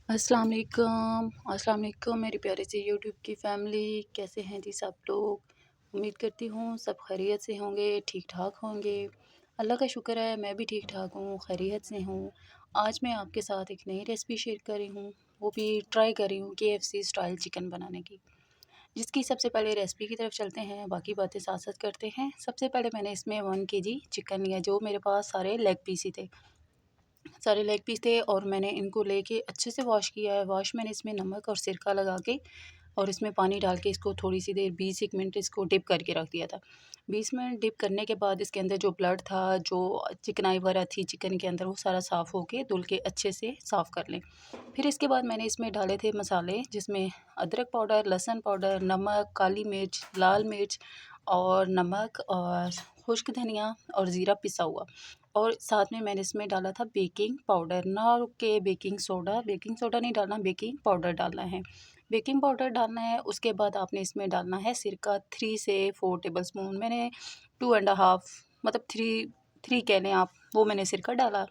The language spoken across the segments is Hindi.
अस्सलाम वालेकुम मेरी प्यारी सी यूट्यूब की फ़ैमिली। कैसे हैं जी सब लोग। उम्मीद करती हूँ सब खैरियत से होंगे, ठीक ठाक होंगे। अल्लाह का शुक्र है मैं भी ठीक ठाक हूँ, खैरियत से हूँ। आज मैं आपके साथ एक नई रेसिपी शेयर कर रही हूँ, वो भी ट्राई कर रही हूँ KFC स्टाइल चिकन बनाने की। जिसकी सबसे पहले रेसिपी की तरफ चलते हैं, बाकी बातें साथ साथ करते हैं। सबसे पहले मैंने इसमें 1 केजी चिकन लिया, जो मेरे पास सारे लेग पीस ही थे। सारे लेग पीस थे और मैंने इनको लेके अच्छे से वॉश किया है। वॉश मैंने इसमें नमक और सिरका लगा के और इसमें पानी डाल के इसको थोड़ी सी देर 20 मिनट इसको डिप करके रख दिया था। 20 मिनट डिप करने के बाद इसके अंदर जो ब्लड था, जो चिकनाई वगैरह थी चिकन के अंदर, वो सारा साफ़ होके धुल के अच्छे से साफ़ कर लें। फिर इसके बाद मैंने इसमें डाले थे मसाले, जिसमें अदरक पाउडर, लहसुन पाउडर, नमक, काली मिर्च, लाल मिर्च और नमक और खुश्क धनिया और ज़ीरा पिसा हुआ। और साथ में मैंने इसमें डाला था बेकिंग पाउडर, ना के बेकिंग सोडा नहीं डालना, बेकिंग पाउडर डालना है। बेकिंग पाउडर डालना है। उसके बाद आपने इसमें डालना है सिरका 3 से 4 टेबलस्पून। मैंने 2 एंड हाफ़ मतलब 3 कह लें आप, वो मैंने सिरका डाला।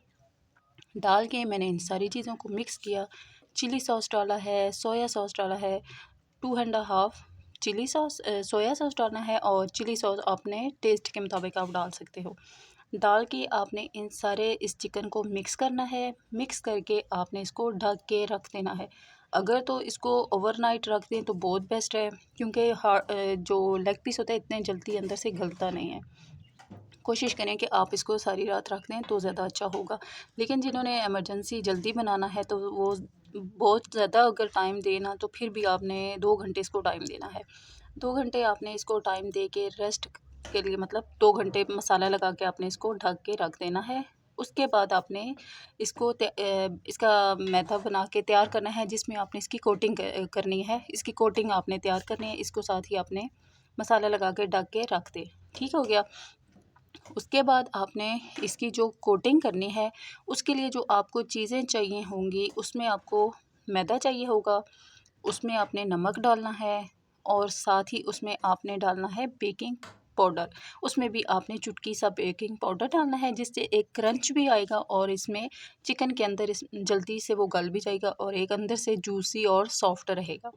डाल के मैंने इन सारी चीज़ों को मिक्स किया। चिली सॉस डाला है, सोया सॉस डाला है, 2 and half chilli sauce soya sauce डालना है और चिली सॉस अपने टेस्ट के मुताबिक आप डाल सकते हो। डाल के आपने इन सारे इस चिकन को मिक्स करना है। मिक्स करके आपने इसको ढक के रख देना है। अगर तो इसको ओवरनाइट रख दें तो बहुत बेस्ट है, क्योंकि जो लेग पीस होता है इतने जल्दी अंदर से गलता नहीं है। कोशिश करें कि आप इसको सारी रात रख दें तो ज़्यादा अच्छा होगा। लेकिन जिन्होंने इमरजेंसी जल्दी बनाना है तो वो बहुत ज़्यादा अगर टाइम देना, तो फिर भी आपने 2 घंटे इसको टाइम देना है। 2 घंटे आपने इसको टाइम दे के रेस्ट के लिए, मतलब 2 घंटे मसाला लगा के आपने इसको ढक के रख देना है। उसके बाद आपने इसको इसका मैदा बना के तैयार करना है, जिसमें आपने इसकी कोटिंग करनी है। इसकी कोटिंग आपने तैयार करनी है। इसको साथ ही आपने मसाला लगा के ढक के रख दें। ठीक हो गया। उसके बाद आपने इसकी जो कोटिंग करनी है, उसके लिए जो आपको चीज़ें चाहिए होंगी, उसमें आपको मैदा चाहिए होगा, उसमें आपने नमक डालना है और साथ ही उसमें आपने डालना है बेकिंग पाउडर। उसमें भी आपने चुटकी सा बेकिंग पाउडर डालना है, जिससे एक क्रंच भी आएगा और इसमें चिकन के अंदर इस जल्दी से वो गल भी जाएगा और एक अंदर से जूसी और सॉफ्ट रहेगा।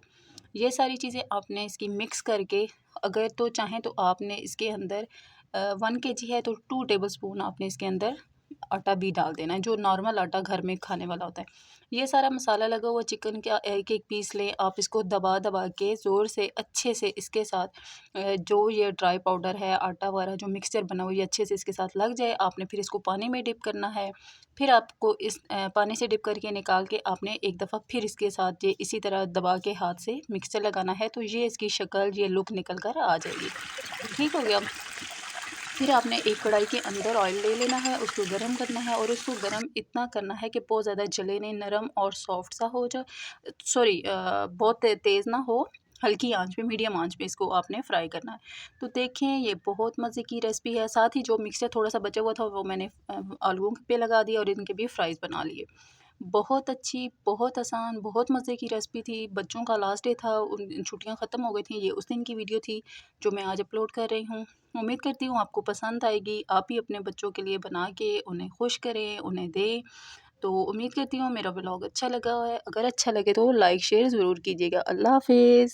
ये सारी चीज़ें आपने इसकी मिक्स करके, अगर तो चाहें तो आपने इसके अंदर 1 केजी है तो 2 टेबलस्पून आपने इसके अंदर आटा भी डाल देना है, जो नॉर्मल आटा घर में खाने वाला होता है। ये सारा मसाला लगा हुआ चिकन का एक-एक पीस लें, आप इसको दबा-दबा के ज़ोर से अच्छे से इसके साथ जो ये ड्राई पाउडर है, आटा वगैरह जो मिक्सचर बना हुआ, ये अच्छे से इसके साथ लग जाए। आपने फिर इसको पानी में डिप करना है। फिर आपको इस पानी से डिप करके निकाल के आपने एक दफ़ा फिर इसके साथ ये इसी तरह दबा के हाथ से मिक्सचर लगाना है, तो ये इसकी शक्ल, ये लुक निकल कर आ जाएगी। ठीक हो गया। फिर आपने एक कढ़ाई के अंदर ऑयल ले लेना है, उसको गर्म करना है और उसको गर्म इतना करना है कि बहुत ज़्यादा जले नहीं, नरम और सॉफ्ट सा हो जाए। सॉरी, बहुत तेज़ ना हो, हल्की आंच पे, मीडियम आंच पे इसको आपने फ्राई करना है। तो देखें, ये बहुत मज़े की रेसिपी है। साथ ही जो मिक्सचर थोड़ा सा बचा हुआ था, वो मैंने आलूओं पे लगा दिया और इनके भी फ्राइज़ बना लिए। बहुत अच्छी, बहुत आसान, बहुत मज़े की रेसिपी थी। बच्चों का लास्ट डे था, उन छुट्टियाँ ख़त्म हो गई थी। ये उस दिन की वीडियो थी जो मैं आज अपलोड कर रही हूँ। उम्मीद करती हूँ आपको पसंद आएगी। आप भी अपने बच्चों के लिए बना के उन्हें खुश करें, उन्हें दें। तो उम्मीद करती हूँ मेरा व्लॉग अच्छा लगा है। अगर अच्छा लगे तो लाइक शेयर ज़रूर कीजिएगा। अल्लाह हाफ़िज़।